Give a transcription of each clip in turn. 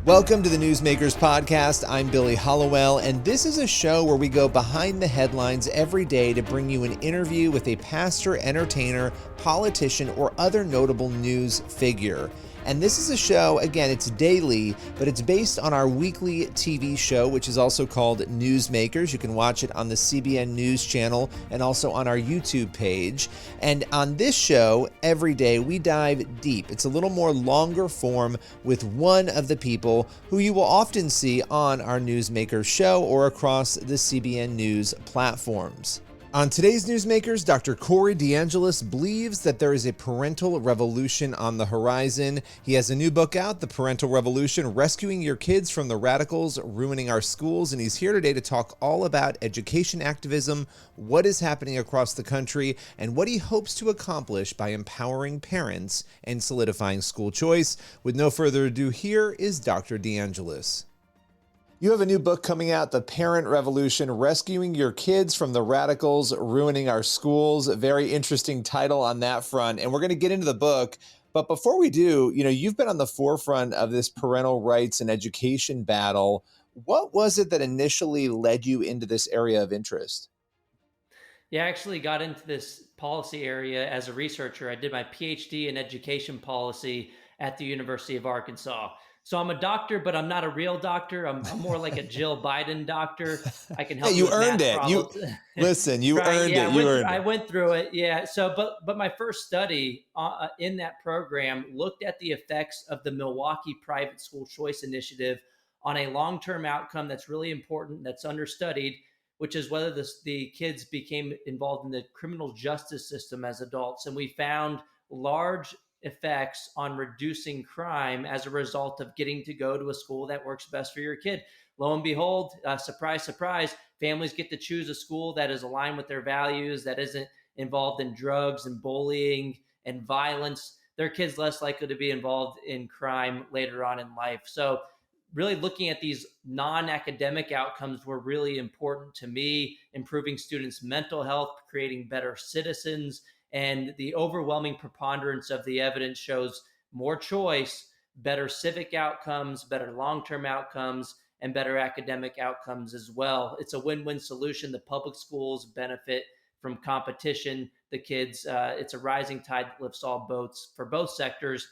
Welcome to the Newsmakers Podcast. I'm Billy Hollowell, and this is a show where we go behind the headlines every day to bring you an interview with a pastor, entertainer, politician, or other notable news figure. And this is a show, again, it's daily, but it's based on our weekly TV show, which is also called Newsmakers. You can watch it on the CBN News channel and also on our YouTube page. And on this show, every day, we dive deep. It's a little more longer form with one of the people who you will often see on our Newsmakers show or across the CBN News platforms. On today's Newsmakers, Dr. Corey DeAngelis believes that there is a parental revolution on the horizon. He has a new book out, The Parental Revolution, Rescuing Your Kids from the Radicals Ruining Our Schools, and he's here today to talk all about education activism, what is happening across the country, and what he hopes to accomplish by empowering parents and solidifying school choice. With no further ado, here is Dr. DeAngelis. You have a new book coming out, The Parent Revolution, Rescuing Your Kids from the Radicals Ruining Our Schools. A very interesting title on that front. And we're going to get into the book. But before we do, you've been on the forefront of this parental rights and education battle. What was it that initially led you into this area of interest? Yeah, I actually got into this policy area as a researcher. I did my PhD in education policy at the University of Arkansas. So I'm a doctor, but I'm not a real doctor. I'm more like a Jill Biden doctor. I can help you with earned math it. problems. You earned it. I went through it. Yeah. So, but my first study in that program looked at the effects of the Milwaukee Private School Choice Initiative on a long-term outcome that's really important, that's understudied, which is whether the kids became involved in the criminal justice system as adults. And we found large effects on reducing crime as a result of getting to go to a school that works best for your kid. Lo and behold, surprise, surprise, families get to choose a school that is aligned with their values, that isn't involved in drugs and bullying and violence. Their kids less likely to be involved in crime later on in life. So really looking at these non-academic outcomes were really important to me, improving students' mental health, creating better citizens. And the overwhelming preponderance of the evidence shows more choice, better civic outcomes, better long-term outcomes, and better academic outcomes as well. It's a win-win solution. The public schools benefit from competition. The kids, it's a rising tide that lifts all boats for both sectors.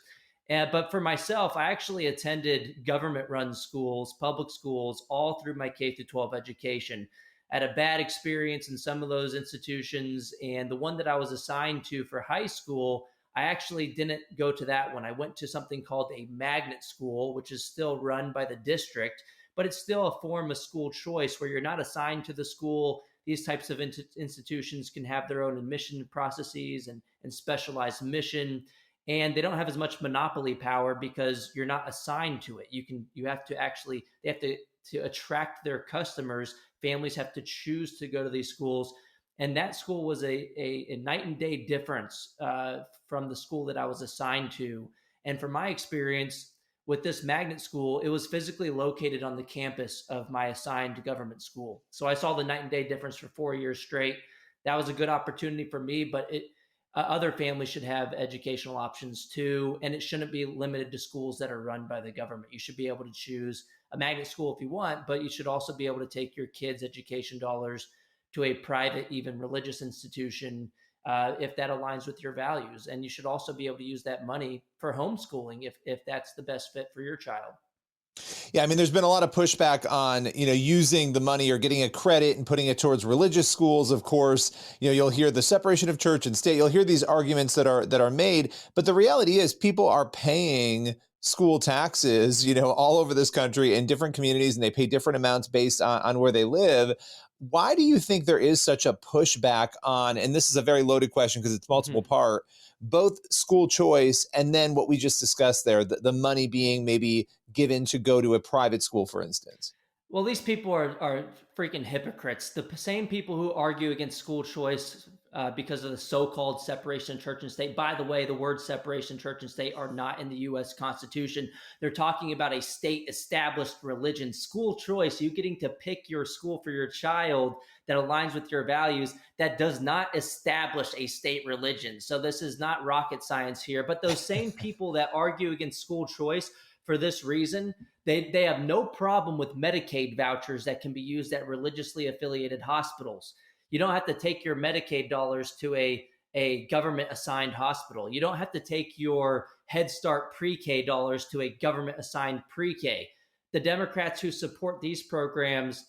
But for myself, I actually attended government-run schools, public schools, all through my K-12 education. I had a bad experience in some of those institutions, and the one that I was assigned to for high school, I actually didn't go to that one. I went to something called a magnet school, which is still run by the district, but it's still a form of school choice where you're not assigned to the school. These types of institutions can have their own admission processes and specialized mission, and they don't have as much monopoly power because you're not assigned to it. They have to attract their customers. Families have to choose to go to these schools. And that school was a night and day difference from the school that I was assigned to. And from my experience with this magnet school, it was physically located on the campus of my assigned government school. So I saw the night and day difference for 4 years straight. That was a good opportunity for me, but other families should have educational options too. And it shouldn't be limited to schools that are run by the government. You should be able to choose a magnet school if you want, but you should also be able to take your kids' education dollars to a private, even religious institution if that aligns with your values. And you should also be able to use that money for homeschooling if that's the best fit for your child. Yeah, I mean, there's been a lot of pushback on, using the money or getting a credit and putting it towards religious schools. Of course, you'll hear the separation of church and state. You'll hear these arguments that are made. But the reality is people are paying school taxes, all over this country in different communities, and they pay different amounts based on where they live. Why do you think there is such a pushback on, and this is a very loaded question because it's multiple part, both school choice and then what we just discussed there, the money being maybe given to go to a private school, for instance? Well, these people are freaking hypocrites. The same people who argue against school choice because of the so-called separation of church and state. By the way, the words separation church and state are not in the U.S. Constitution. They're talking about a state-established religion. School choice, you getting to pick your school for your child that aligns with your values, that does not establish a state religion. So this is not rocket science here. But those same people that argue against school choice for this reason, They have no problem with Medicaid vouchers that can be used at religiously affiliated hospitals. You don't have to take your Medicaid dollars to a government assigned hospital. You don't have to take your Head Start pre-K dollars to a government assigned pre-K. The Democrats who support these programs,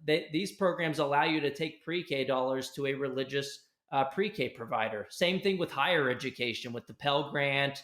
these programs allow you to take pre-K dollars to a religious pre-K provider. Same thing with higher education with the Pell Grant.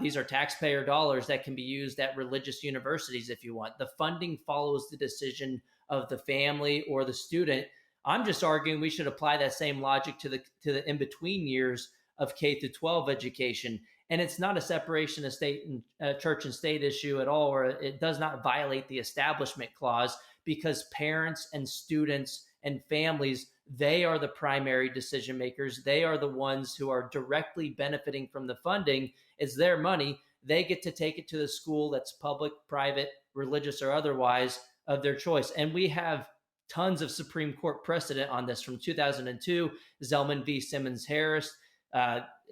These are taxpayer dollars that can be used at religious universities if you want. The funding follows the decision of the family or the student. I'm just arguing we should apply that same logic to the in-between years of K through 12 education. And it's not a separation of state and church and state issue at all, or it does not violate the Establishment Clause, because parents and students and families, they are the primary decision makers. They are the ones who are directly benefiting from the funding. It's their money. They get to take it to the school that's public, private, religious, or otherwise of their choice. And we have tons of Supreme Court precedent on this. From 2002, Zelman v. Simmons Harris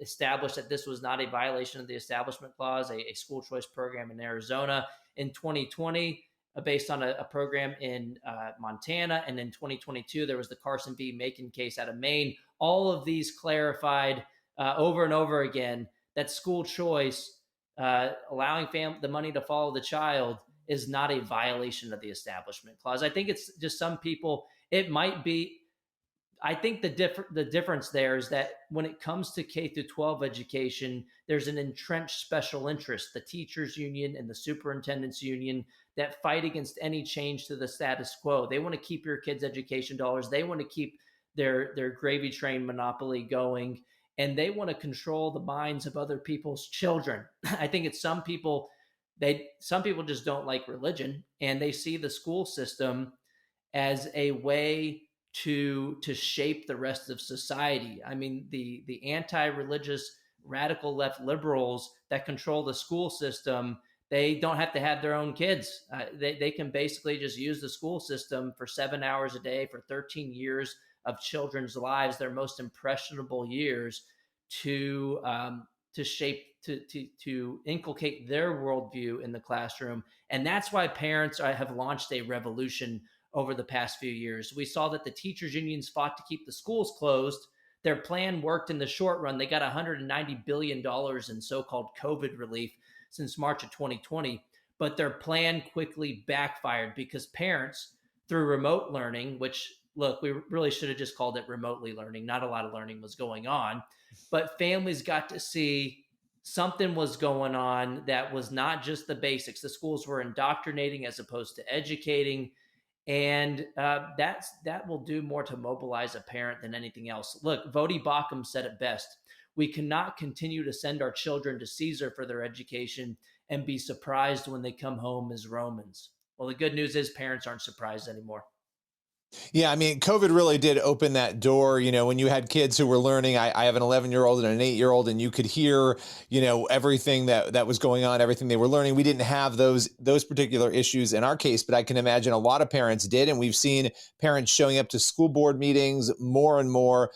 established that this was not a violation of the Establishment Clause, a school choice program in Arizona. In 2020, based on a program in Montana. And in 2022, there was the Carson v. Macon case out of Maine. All of these clarified over and over again that school choice, allowing the money to follow the child, is not a violation of the Establishment Clause. I think it's just some people, it might be. I think the difference there is that when it comes to K through 12 education, there's an entrenched special interest, the teachers union and the superintendents union, that fight against any change to the status quo. They want to keep your kids' education dollars. They want to keep their gravy train monopoly going, and they want to control the minds of other people's children. I think it's some people just don't like religion, and they see the school system as a way to shape the rest of society. I mean, the anti-religious radical left liberals that control the school system, they don't have to have their own kids. They can basically just use the school system for 7 hours a day for 13 years of children's lives, their most impressionable years, to shape, to inculcate their worldview in the classroom. And that's why parents have launched a revolution over the past few years. We saw that the teachers unions fought to keep the schools closed. Their plan worked in the short run. They got $190 billion in so-called COVID relief since March of 2020. But their plan quickly backfired because parents, through remote learning, which, look, we really should have just called it remotely learning. Not a lot of learning was going on. But families got to see something was going on that was not just the basics. The schools were indoctrinating as opposed to educating. And that will do more to mobilize a parent than anything else. Look, Vodi Bakum said it best. We cannot continue to send our children to Caesar for their education and be surprised when they come home as Romans. Well, the good news is parents aren't surprised anymore. Yeah, I mean, COVID really did open that door. You know, when you had kids who were learning, I have an 11-year-old and an 8-year-old, and you could hear, everything that was going on, everything they were learning. We didn't have those particular issues in our case, but I can imagine a lot of parents did. And we've seen parents showing up to school board meetings more and more,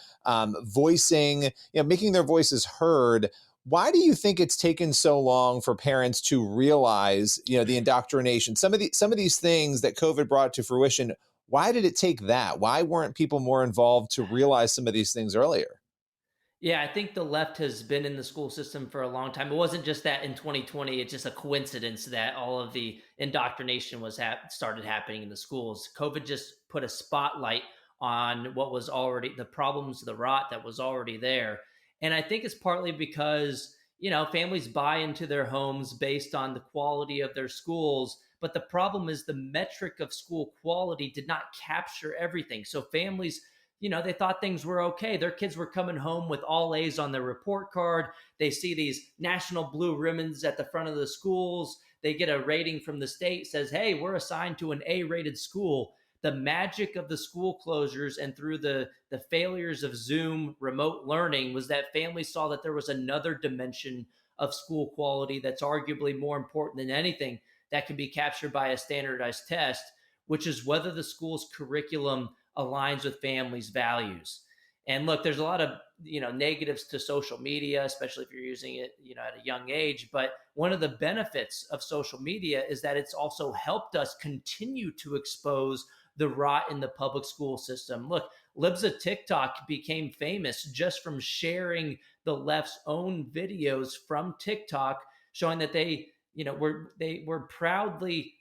voicing, making their voices heard. Why do you think it's taken so long for parents to realize, the indoctrination, some of these things that COVID brought to fruition? Why did it take that? Why weren't people more involved to realize some of these things earlier? Yeah, I think the left has been in the school system for a long time. It wasn't just that in 2020. It's just a coincidence that all of the indoctrination was started happening in the schools. COVID just put a spotlight on what was already the problems, the rot that was already there. And I think it's partly because, families buy into their homes based on the quality of their schools. But the problem is the metric of school quality did not capture everything. So families, they thought things were okay. Their kids were coming home with all A's on their report card. They see these national blue ribbons at the front of the schools. They get a rating from the state, says, hey, we're assigned to an A-rated school. The magic of the school closures and through the failures of Zoom remote learning was that families saw that there was another dimension of school quality that's arguably more important than anything that can be captured by a standardized test, which is whether the school's curriculum aligns with families' values. And look, there's a lot of negatives to social media, especially if you're using it at a young age. But one of the benefits of social media is that it's also helped us continue to expose the rot in the public school system. Look, libs of TikTok became famous just from sharing the left's own videos from TikTok, showing that they were proudly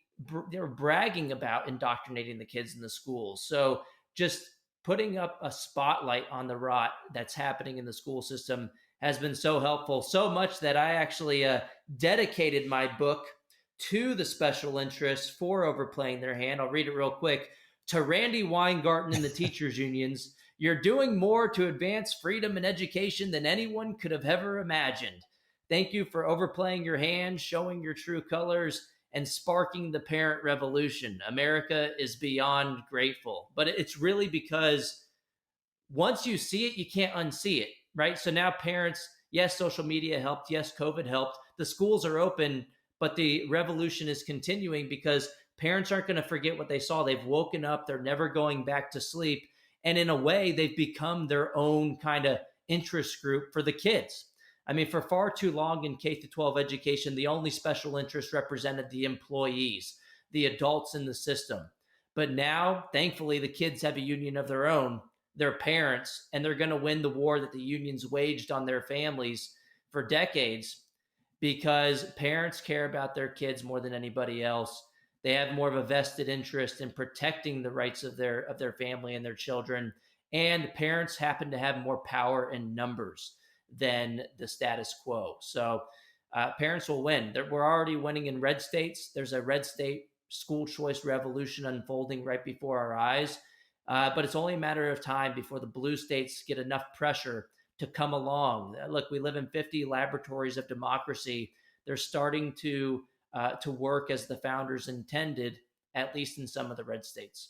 they were bragging about indoctrinating the kids in the schools. So just putting up a spotlight on the rot that's happening in the school system has been so helpful, so much that I actually dedicated my book to the special interests for overplaying their hand. I'll read it real quick. To Randy Weingarten and the teachers unions, you're doing more to advance freedom and education than anyone could have ever imagined. Thank you for overplaying your hand, showing your true colors, and sparking the parent revolution. America is beyond grateful. But it's really because once you see it, you can't unsee it, right? So now parents, yes, social media helped. Yes, COVID helped. The schools are open, but the revolution is continuing because parents aren't going to forget what they saw. They've woken up. They're never going back to sleep. And in a way, they've become their own kind of interest group for the kids. I mean, for far too long in K through 12 education, the only special interest represented the employees, the adults in the system. But now, thankfully, the kids have a union of their own, their parents, and they're going to win the war that the unions waged on their families for decades because parents care about their kids more than anybody else. They have more of a vested interest in protecting the rights of their family and their children. And parents happen to have more power in numbers than the status quo. So parents will win. We're already winning in red states. There's a red state school choice revolution unfolding right before our eyes. But it's only a matter of time before the blue states get enough pressure to come along. Look, we live in 50 laboratories of democracy. They're starting to work as the founders intended, at least in some of the red states.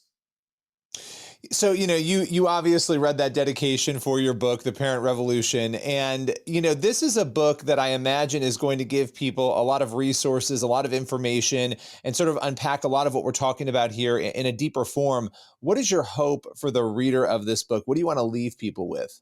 So, you obviously read that dedication for your book, The Parent Revolution. And, this is a book that I imagine is going to give people a lot of resources, a lot of information, and sort of unpack a lot of what we're talking about here in a deeper form. What is your hope for the reader of this book? What do you want to leave people with?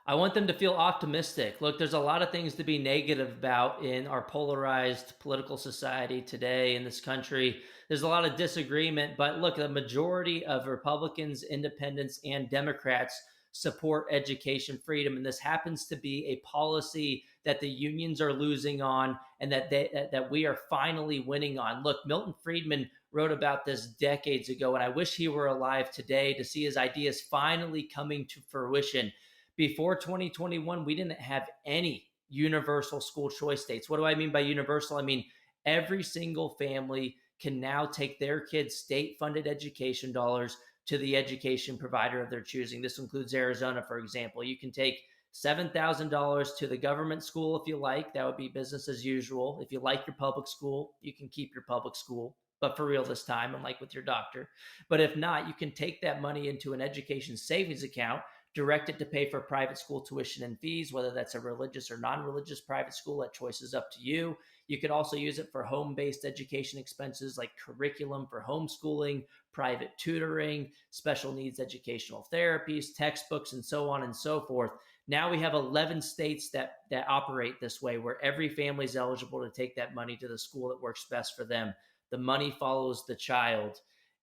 I want them to feel optimistic. Look, there's a lot of things to be negative about in our polarized political society today in this country. There's a lot of disagreement, but look, the majority of Republicans, independents, and Democrats support education freedom. And this happens to be a policy that the unions are losing on and that we are finally winning on. Look, Milton Friedman wrote about this decades ago, and I wish he were alive today to see his ideas finally coming to fruition. Before 2021, we didn't have any universal school choice states. What do I mean by universal? I mean, every single family can now take their kids' state-funded education dollars to the education provider of their choosing. This includes Arizona, for example. You can take $7,000 to the government school if you like. That would be business as usual. If you like your public school, you can keep your public school, but for real this time, unlike with your doctor. But if not, you can take that money into an education savings account, direct it to pay for private school tuition and fees, whether that's a religious or non-religious private school. That choice is up to you. You could also use it for home-based education expenses like curriculum for homeschooling, private tutoring, special needs educational therapies, textbooks, and so on and so forth. Now we have 11 states that operate this way, where every family is eligible to take that money to the school that works best for them. The money follows the child.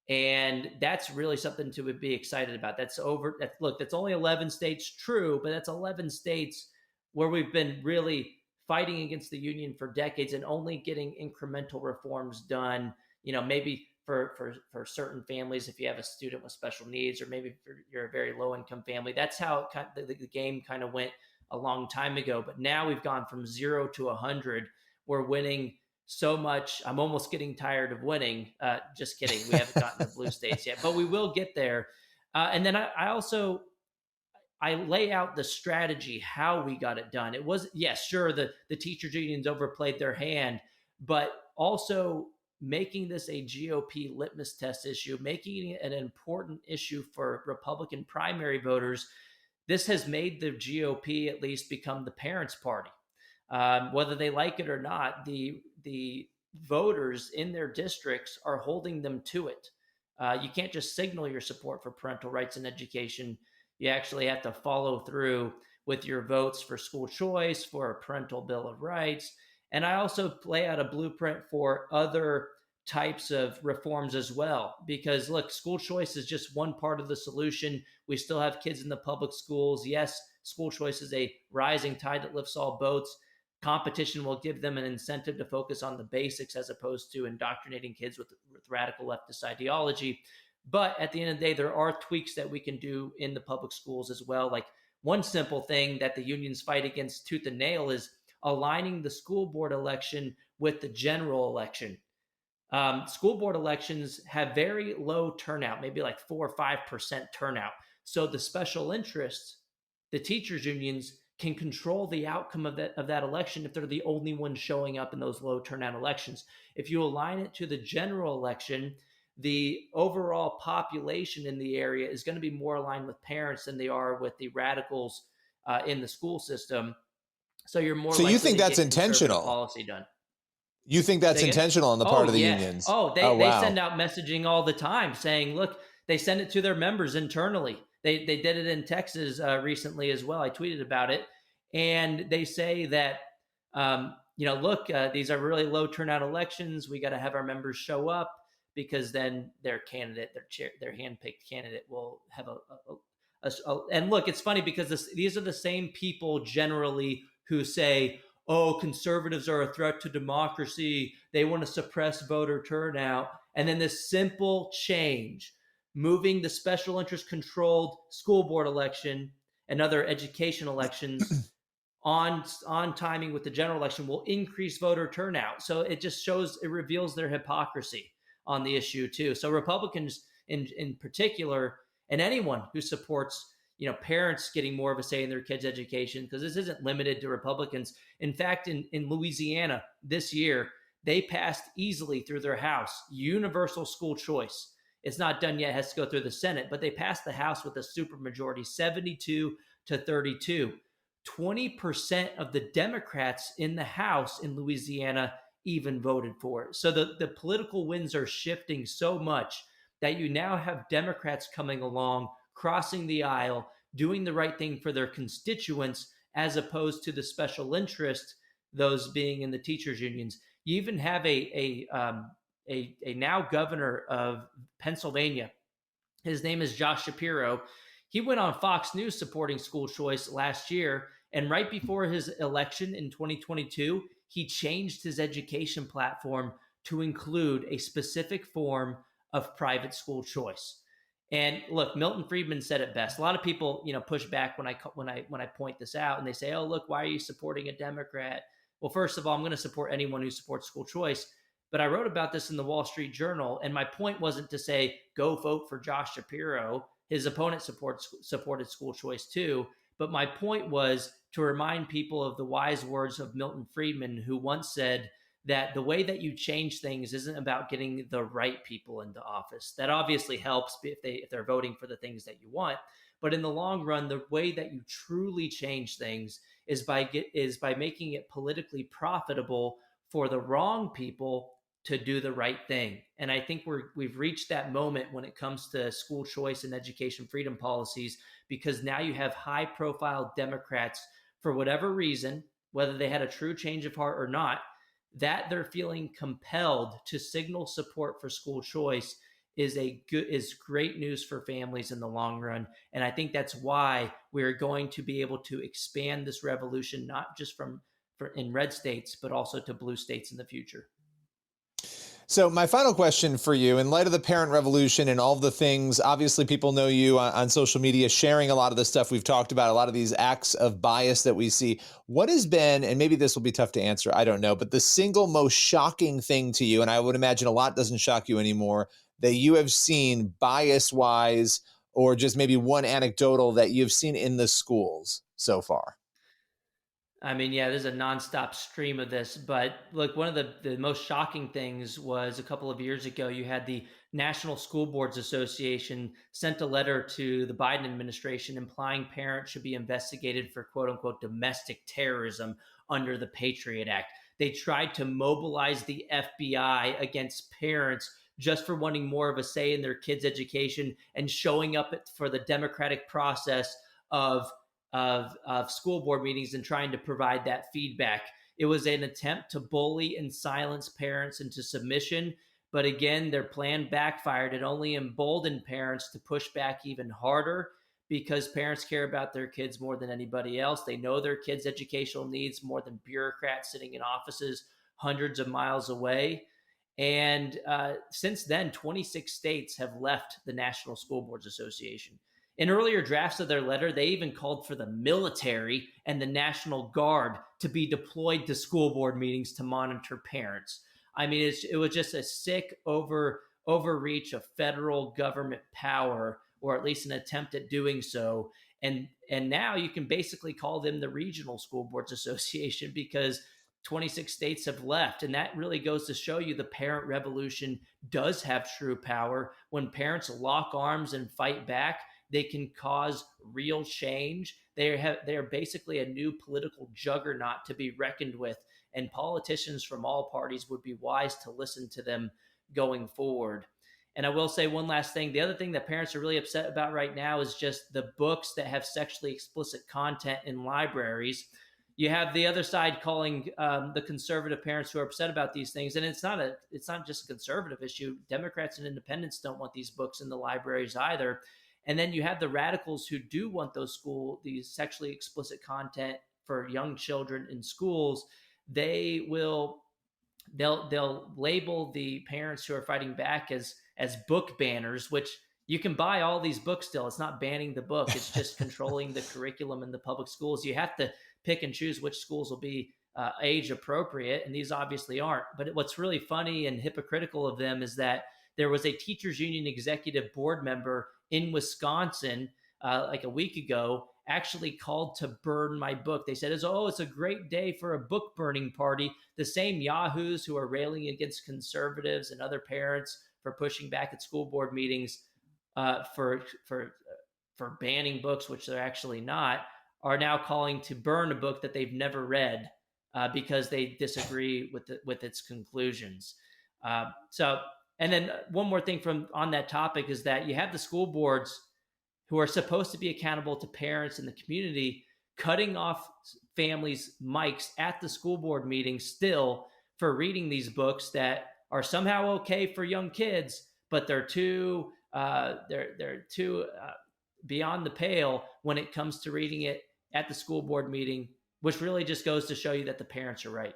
And that's really something to be excited about. That's only 11 states, true, but that's 11 states where we've been really fighting against the union for decades and only getting incremental reforms done, maybe for certain families, if you have a student with special needs, or maybe you're a very low income family. That's how the game kind of went a long time ago. But now we've gone from 0 to 100. We're winning so much. I'm almost getting tired of winning. Just kidding. We haven't gotten to blue states yet, but we will get there. And then I lay out the strategy, how we got it done. It was, yes, sure, the teachers unions overplayed their hand, but also making this a GOP litmus test issue, making it an important issue for Republican primary voters. This has made the GOP at least become the parents' party. Whether they like it or not, the voters in their districts are holding them to it. You can't just signal your support for parental rights and education. You actually have to follow through with your votes for school choice, for a parental bill of rights. And I also lay out a blueprint for other types of reforms as well. Because look, school choice is just one part of the solution. We still have kids in the public schools. Yes, school choice is a rising tide that lifts all boats. Competition will give them an incentive to focus on the basics as opposed to indoctrinating kids with radical leftist ideology. But at the end of the day, there are tweaks that we can do in the public schools as well. Like one simple thing that the unions fight against tooth and nail is aligning the school board election with the general election. School board elections have very low turnout, maybe like 4 or 5% turnout. So the special interests, the teachers unions, can control the outcome of that election if they're the only ones showing up in those low turnout elections. If you align it to the general election, the overall population in the area is going to be more aligned with parents than they are with the radicals in the school system. So you're more So likely you think to that's get conservative intentional? policy done. You think that's intentional on the part Oh, of the yeah. unions? Oh, Oh, they wow. send out messaging all the time saying, look, they send it to their members internally. They did it in Texas recently as well. I tweeted about it. And they say that, look, these are really low turnout elections. We got to have our members show up because then their candidate, their handpicked candidate will have and look, it's funny because these are the same people generally who say, oh, conservatives are a threat to democracy. They want to suppress voter turnout. And then this simple change, moving the special interest controlled school board election and other education elections on timing with the general election, will increase voter turnout. So it just reveals their hypocrisy on the issue too. So Republicans in particular, and anyone who supports parents getting more of a say in their kids' education, because this isn't limited to Republicans. In fact, in Louisiana this year, they passed easily through their House universal school choice. It's not done yet, it has to go through the Senate, but they passed the House with a supermajority, 72-32. 20% of the Democrats in the House in Louisiana even voted for it. So the political winds are shifting so much that you now have Democrats coming along, crossing the aisle, doing the right thing for their constituents, as opposed to the special interest, those being in the teachers unions. You even have a now governor of Pennsylvania. His name is Josh Shapiro. He went on Fox News supporting school choice last year, and right before his election in 2022, he changed his education platform to include a specific form of private school choice. And look, Milton Friedman said it best. A lot of people, push back when I point this out, and they say, "Oh, look, why are you supporting a Democrat?" Well, first of all, I'm going to support anyone who supports school choice. But I wrote about this in the Wall Street Journal, and my point wasn't to say go vote for Josh Shapiro. His opponent supported school choice too. But my point was to remind people of the wise words of Milton Friedman, who once said that the way that you change things isn't about getting the right people into office. That obviously helps if they're voting for the things that you want. But in the long run, the way that you truly change things is by making it politically profitable for the wrong people to do the right thing. And I think we've reached that moment when it comes to school choice and education freedom policies, because now you have high profile Democrats, for whatever reason, whether they had a true change of heart or not, that they're feeling compelled to signal support for school choice is great news for families in the long run. And I think that's why we're going to be able to expand this revolution, not just in red states, but also to blue states in the future. So my final question for you, in light of the parent revolution and all of the things, obviously people know you on social media, sharing a lot of the stuff we've talked about, a lot of these acts of bias that we see. What has been, and maybe this will be tough to answer, I don't know, but the single most shocking thing to you, and I would imagine a lot doesn't shock you anymore, that you have seen bias-wise, or just maybe one anecdotal that you've seen in the schools so far? I mean, yeah, there's a nonstop stream of this. But look, one of the most shocking things was a couple of years ago, you had the National School Boards Association sent a letter to the Biden administration implying parents should be investigated for quote unquote domestic terrorism under the Patriot Act. They tried to mobilize the FBI against parents just for wanting more of a say in their kids' education and showing up for the democratic process of school board meetings and trying to provide that feedback. It was an attempt to bully and silence parents into submission. But again, their plan backfired. It only emboldened parents to push back even harder, because parents care about their kids more than anybody else. They know their kids' educational needs more than bureaucrats sitting in offices hundreds of miles away. And since then, 26 states have left the National School Boards Association. In earlier drafts of their letter, they even called for the military and the National Guard to be deployed to school board meetings to monitor parents. I mean, it was just a sick overreach of federal government power, or at least an attempt at doing so. And now you can basically call them the Regional School Boards Association, because 26 states have left. And that really goes to show you the parent revolution does have true power. When parents lock arms and fight back, they can cause real change. They're basically a new political juggernaut to be reckoned with. And politicians from all parties would be wise to listen to them going forward. And I will say one last thing. The other thing that parents are really upset about right now is just the books that have sexually explicit content in libraries. You have the other side calling the conservative parents who are upset about these things. And it's not just a conservative issue. Democrats and independents don't want these books in the libraries either. And then you have the radicals who do want these sexually explicit content for young children in schools. They'll label the parents who are fighting back as book banners, which you can buy all these books still. It's not banning the book. It's just controlling the curriculum in the public schools. You have to pick and choose which schools will be age appropriate, and these obviously aren't. But what's really funny and hypocritical of them is that there was a teachers union executive board member in Wisconsin like a week ago actually called to burn my book. They said, it's a great day for a book burning party. The same yahoos who are railing against conservatives and other parents for pushing back at school board meetings for banning books, which they're actually not, are now calling to burn a book that they've never read because they disagree with its conclusions. And then one more thing on that topic is that you have the school boards who are supposed to be accountable to parents in the community, cutting off families' mics at the school board meetings still for reading these books that are somehow okay for young kids, but they're too beyond the pale when it comes to reading it at the school board meeting, which really just goes to show you that the parents are right.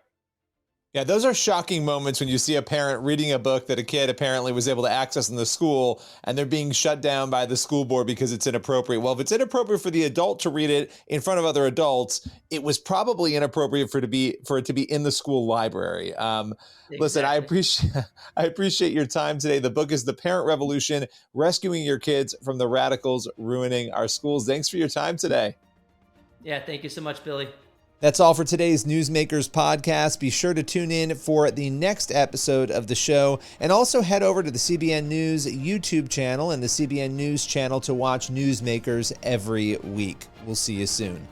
Yeah, those are shocking moments when you see a parent reading a book that a kid apparently was able to access in the school, and they're being shut down by the school board because it's inappropriate. Well, if it's inappropriate for the adult to read it in front of other adults, it was probably inappropriate for it to be in the school library. Exactly. Listen, I appreciate your time today. The book is The Parent Revolution: Rescuing Your Kids from the Radicals Ruining Our Schools. Thanks for your time today. Yeah, thank you so much, Billy. That's all for today's Newsmakers podcast. Be sure to tune in for the next episode of the show, and also head over to the CBN News YouTube channel and the CBN News channel to watch Newsmakers every week. We'll see you soon.